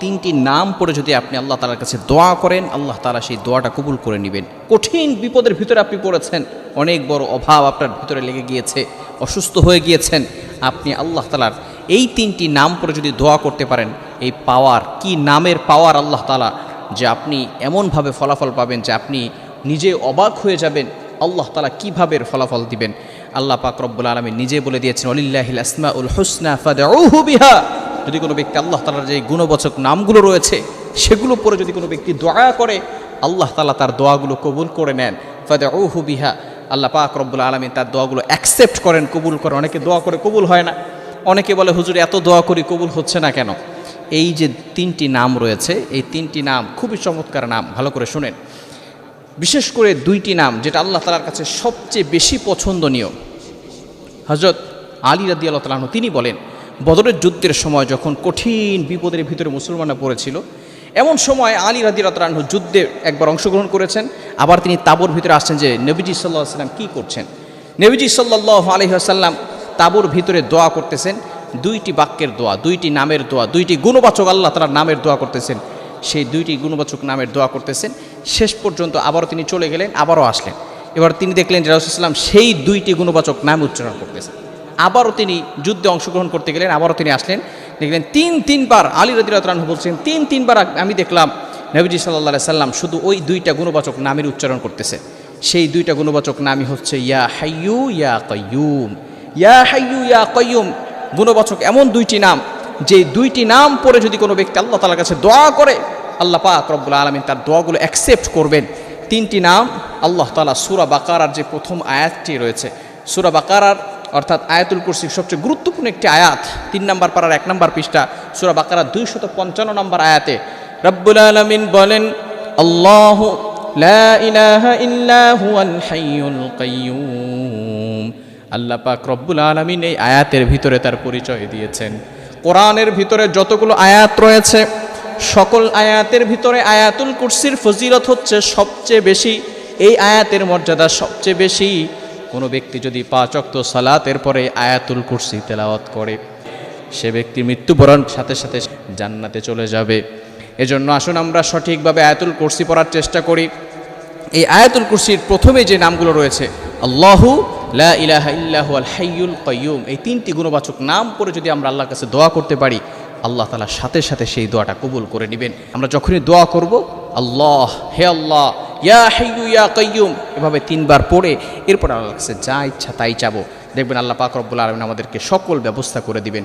তিনটি নাম পড়ে যদি আপনি আল্লাহ তাআলার কাছে দোয়া করেন, আল্লাহ তাআলা সেই দোয়াটা কবুল করে নেবেন। কঠিন বিপদের ভিতরে আপনি পড়েছেন, অনেক বড় অভাব আপনার ভিতরে লেগে গিয়েছে, অসুস্থ হয়ে গিয়েছেন, আপনি আল্লাহ তাআলার এই তিনটি নাম পড়ে যদি দোয়া করতে পারেন, এই পাওয়ার কি নামের পাওয়ার আল্লাহ তাআলা, যে আপনি এমনভাবে ফলাফল পাবেন যে আপনি নিজে অবাক হয়ে যাবেন আল্লাহ তাআলা কীভাবে ফলাফল দিবেন। আল্লাহ পাক রব্বুল আলামিন নিজে বলে দিয়েছেন, ওয়ালিল্লাহিল আসমাউল হুসনা ফাদউহু বিহা। যদি কোনো ব্যক্তি আল্লাহ তাআলার যে গুণবাচক নামগুলো রয়েছে সেগুলো পরে যদি কোনো ব্যক্তি দোয়া করে, আল্লাহ তাআলা তার দোয়াগুলো কবুল করে নেন। ফাদউহু বিহা, আল্লাহ পাক রব্বুল আলামিন তার দোয়াগুলো অ্যাকসেপ্ট করেন, কবুল করেন। অনেকে দোয়া করে কবুল হয় না, অনেকে বলে হুজুর এত দোয়া করি কবুল হচ্ছে না কেন? এই যে তিনটি নাম রয়েছে, এই তিনটি নাম খুবই চমৎকার নাম, ভালো করে শুনেন। বিশেষ করে দুইটি নাম যেটা আল্লাহ তাআলার কাছে সবচেয়ে বেশি পছন্দনীয়। হযরত আলী রাদিয়াল্লাহু তাআলা আনহু তিনি বলেন, বদরের যুদ্ধের সময় যখন কঠিন বিপদের ভিতরে মুসলমানরা পড়েছিল, এমন সময় আলী রাদিয়াল্লাহু তাআলা আনহু যুদ্ধে একবার অংশগ্রহণ করেছেন, আবার তিনি তাঁবুর ভিতরে আসছেন যে নবীজি সাল্লাল্লাহু আলাইহি ওয়াসাল্লাম কী করছেন। নবীজি সাল্লাল্লাহু আলাইহি ওয়াসাল্লাম তাঁবুর ভিতরে দোয়া করতেছেন, দুইটি বাক্যের দোয়া, দুইটি নামের দোয়া, দুইটি গুণবাচক আল্লাহ তাআলার নামের দোয়া করতেছেন। সেই দুইটি গুণবাচক নামের দোয়া করতেছেন, শেষ পর্যন্ত আবারও তিনি চলে গেলেন, আবারও আসলেন। এবার তিনি দেখলেন যে রাসূলুল্লাহ সাল্লাল্লাহু আলাইহি ওয়াসাল্লাম সেই দুইটি গুণবাচক নাম উচ্চারণ করতেছেন। আবারও তিনি যুদ্ধে অংশগ্রহণ করতে গেলেন, আবারও তিনি আসলেন, দেখলেন তিনবার আলী রাদিয়াল্লাহু তাআলা আনহু বলছেন, তিনবার আমি দেখলাম নবীজি সাল্লাল্লাহু আলাইহি ওয়াসাল্লাম শুধু ওই দুইটা গুণবাচক নামের উচ্চারণ করতেছে। সেই দুইটা গুণবাচক নামই হচ্ছে ইয়া হাইয়্যু ইয়া কাইয়্যুম। ইয়া হাইয়্যু ইয়া কাইয়্যুম গুণবাচক এমন দুইটি নাম, যে দুইটি নাম পড়ে যদি কোনো ব্যক্তি আল্লাহ তাআলার কাছে দোয়া করে, আল্লাহ পাক রব্বুল আলামিন তার দোয়াগুলো অ্যাকসেপ্ট করবেন। তিনটি নাম আল্লাহ তাআলা সূরা বাকারার যে প্রথম আয়াতটি রয়েছে, সূরা বাকারার অর্থাৎ আয়াতুল কুরসির সবচেয়ে গুরুত্বপূর্ণ একটি আয়াত, 3 নম্বর পারার 1 নম্বর পৃষ্ঠা, সূরা বাকারার 255 নম্বর আয়াতে রব্বুল আলামিন বলেন, আল্লাহু লা ইলাহা ইল্লা হুয়াল হাইয়ুল কাইয়্যুম। আল্লাহ পাক রব্বুল আলামিন এই আয়াতের ভিতরে তার পরিচয় দিয়েছেন। কোরআনের ভিতরে যতগুলো আয়াত রয়েছে, সকল আয়াতের ভিতরে আয়াতুল কুরসির ফজিলত হচ্ছে সবচেয়ে বেশি, এই আয়াতের মর্যাদা সবচেয়ে বেশি। কোনো ব্যক্তি যদি 5 ওয়াক্ত সালাতের পরে আয়াতুল কুরসি তেলাওয়াত করে, সে ব্যক্তি মৃত্যুবরণ সাথে সাথে জান্নাতে চলে যাবে। এজন্য আসুন আমরা সঠিকভাবে আয়াতুল কুরসি পড়ার চেষ্টা করি। এই আয়াতুল কুরসির প্রথমে যে নামগুলো রয়েছে, আল্লাহু লা ইলাহা ইল্লা হুয়াল হাইয়ুল কাইয়্যুম, এই তিনটি গুণবাচক নাম পড়ে যদি আমরা আল্লাহর কাছে দোয়া করতে পারি, আল্লাহ তাআলা সাথে সাথে সেই দোয়াটা কবুল করে নেবেন। আমরা যখনই দোয়া করব, আল্লাহ, হে আল্লাহ, ইয়া হাইয়্যু ইয়া কাইয়্যুম, এভাবে 3 বার পড়ে এরপর আল্লাহর কাছে যা ইচ্ছা তাই চাবো, দেখবেন আল্লাহ পাক রব্বুল আলামিন আমাদেরকে সকল ব্যবস্থা করে দিবেন।